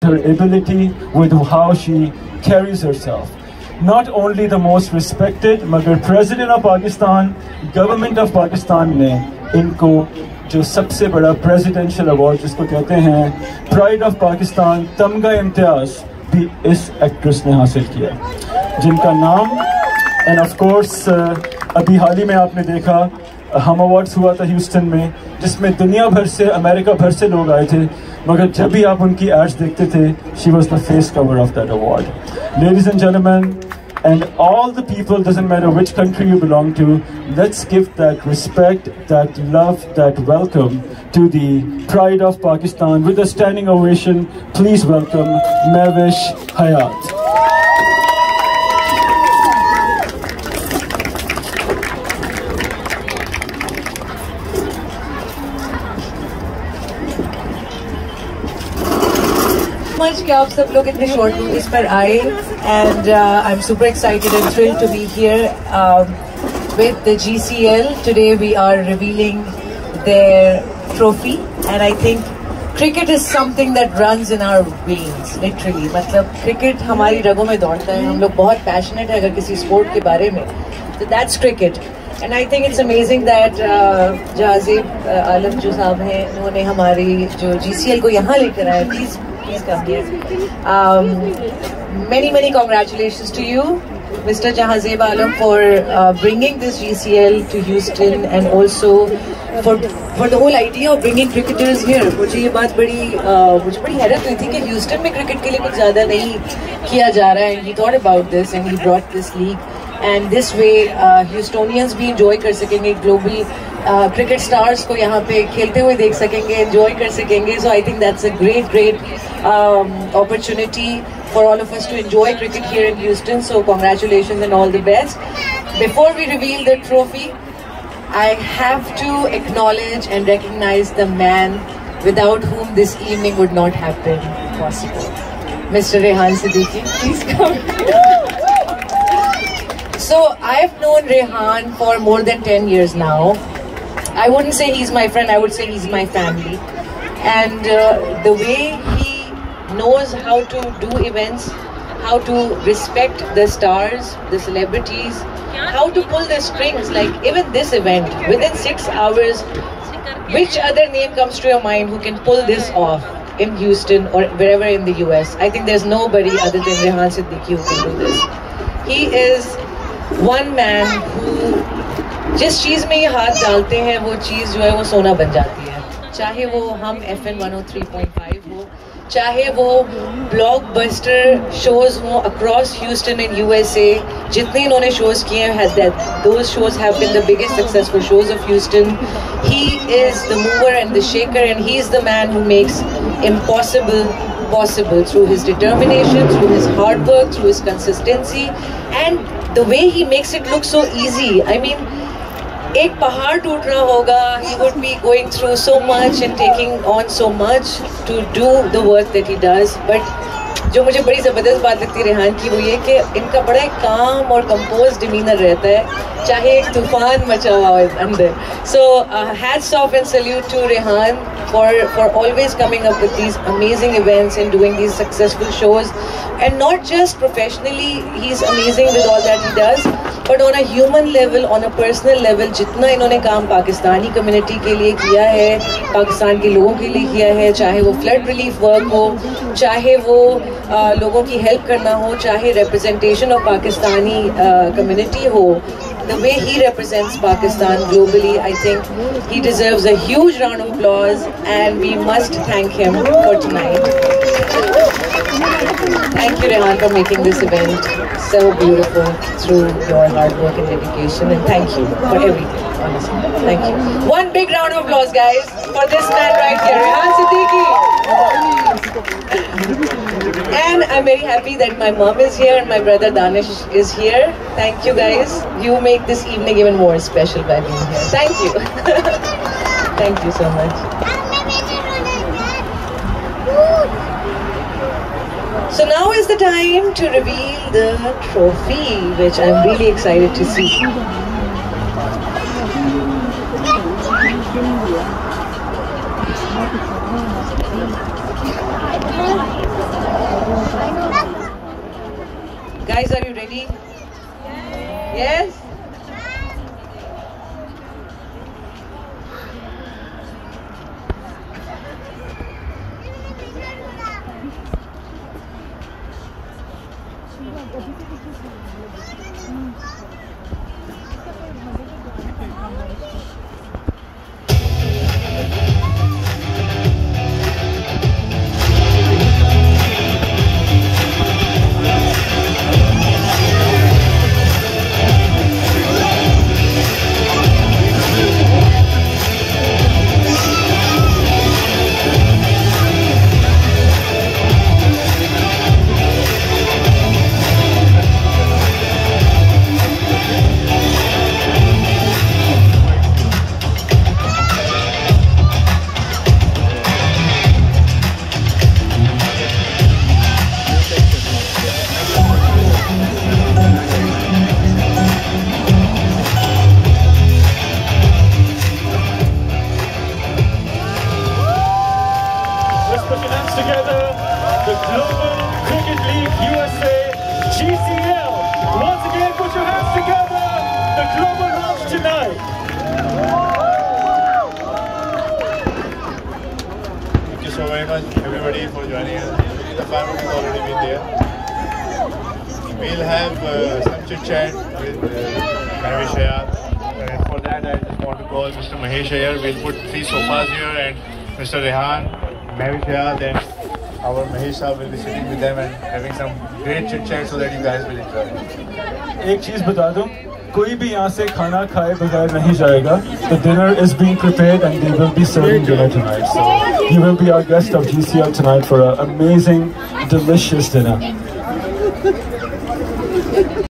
her ability, with how she carries herself. Not only the most respected, मगर President of Pakistan, Government of Pakistan ने इनको जो सबसे बड़ा presidential award जिसको कहते हैं Pride of Pakistan, तमगा इम्तियाज भी इस एक्ट्रेस ने हासिल किया, जिनका नाम and of course अभी हाल ही में आपने देखा हम अवार्ड्स हुआ था ह्यूस्टन में, जिसमें दुनिया भर से, अमेरिका भर से लोग आए थे, मगर जब भी आप उनकी एड्स देखते थे, she was the face cover of that award. Ladies and gentlemen, and all the people, doesn't matter which country you belong to, let's give that respect, that love, that welcome to the Pride of Pakistan with a standing ovation. Please welcome Mehwish Hayat. Much कि आप सब लोग इतने short notice पर आए, and I'm super excited and thrilled to be here with the GCL. Today we are revealing their trophy, and I think cricket is something that runs in our veins, literally. मतलब cricket हमारी रगों में दौड़ता है, हम लोग बहुत passionate हैं अगर किसी sport के बारे में, so that's cricket. And I think it's amazing that जहाज़ेब आलम जो साहब हैं, उन्होंने हमारी जो GCL को यहाँ लेकर आए. Please come here. Many congratulations to you, Mr. Jahazeeb Alam, for bringing this GCL to Houston, and also for the whole idea of bringing cricketers here. मुझे ये बात मुझे बड़ी हैरत हुई थी कि ह्यूस्टन में क्रिकेट के लिए कुछ ज़्यादा नहीं किया जा रहा है. He thought about this and he brought this league, and this way Houstonians भी enjoy कर सकेंगे, global cricket stars को यहाँ पे खेलते हुए देख सकेंगे, enjoy कर सकेंगे. So I think that's a great opportunity for all of us to enjoy cricket here in Houston. So congratulations and all the best. Before we reveal the trophy, I have to acknowledge and recognize the man without whom this evening would not have been possible. Mr. Rehan Siddiqui, please come. So I've known Rehan for more than 10 years now. I wouldn't say he's my friend, I would say he's my family. And the way he knows how to do events, how to respect the stars, the celebrities, how to pull the strings, like even this event, within 6 hours, which other name comes to your mind who can pull this off in Houston or wherever in the US? I think there's nobody other than Rehan Siddiqui who can do this. He is one man who जिस चीज़ में ये हाथ डालते हैं वो चीज़ जो है वो सोना बन जाती है. चाहे वो हम FN 103.5 हो, चाहे वो ब्लॉकबस्टर शोज हों अक्रॉस ह्यूस्टन इन USA, जितने इन्होंने शोज किए हैं, those shows have been the biggest successful shows of Houston. He is the mover and the shaker, and he is the man who makes impossible possible through his determination, through his hard work, through his consistency, and the way he makes it look so easy. I mean, एक पहाड़ टूट रहा होगा, he would be going through so much and taking on so much to do the work that he does. But जो मुझे बड़ी ज़बरदस्त बात लगती है रेहान की, वो ये कि इनका बड़ा एक काम और कंपोज डिमीनर रहता है, चाहे एक तूफान मचा हुआ हो अंदर. So hats off and salute to Rehan for always coming up with these amazing events and doing these successful shows. And not just professionally, he's amazing with all that he does, but on a human level, on a personal level, जितना इन्होंने काम Pakistani community के लिए किया है, पाकिस्तान के लोगों के लिए किया है, चाहे वो फ्लड रिलीफ वर्क हो, चाहे वो लोगों की हेल्प करना हो, चाहे representation of पाकिस्तानी कम्युनिटी हो, the way he represents Pakistan globally, I think he deserves a huge round of applause, and we must thank him for tonight. Thank you, Rehan, for making this event so beautiful through your hard work and dedication, and thank you for everything, honestly. Thank you. One big round of applause, guys, for this man right here, Rehan Siddiqui. And I'm very happy that my mom is here and my brother Danish is here. Thank you, guys. You make this evening even more special by being here. Thank you. Thank you so much. So now is the time to reveal the trophy, which I'm really excited to see. Guys, are you ready? Yes? Together, the Global Cricket League USA GCL. Once again, put your hands together. The Global Round tonight. Thank you so very much, everybody, for joining us. The family has already been there. We'll have some chit chat with Mahesh Iyer. And for that, I just want to call Mr. Mahesh Iyer. We'll put 3 sofas here, and Mr. Rehan, Mahesh Iyer, then our Mahesh Saab will be sitting with them and having some great chit chat so that you guys will enjoy. एक चीज बता दूं, कोई भी यहाँ से खाना खाए बगैर नहीं जाएगा. The dinner is being prepared and they will be serving dinner tonight. So you will be our guest of GCL tonight for an amazing, delicious dinner.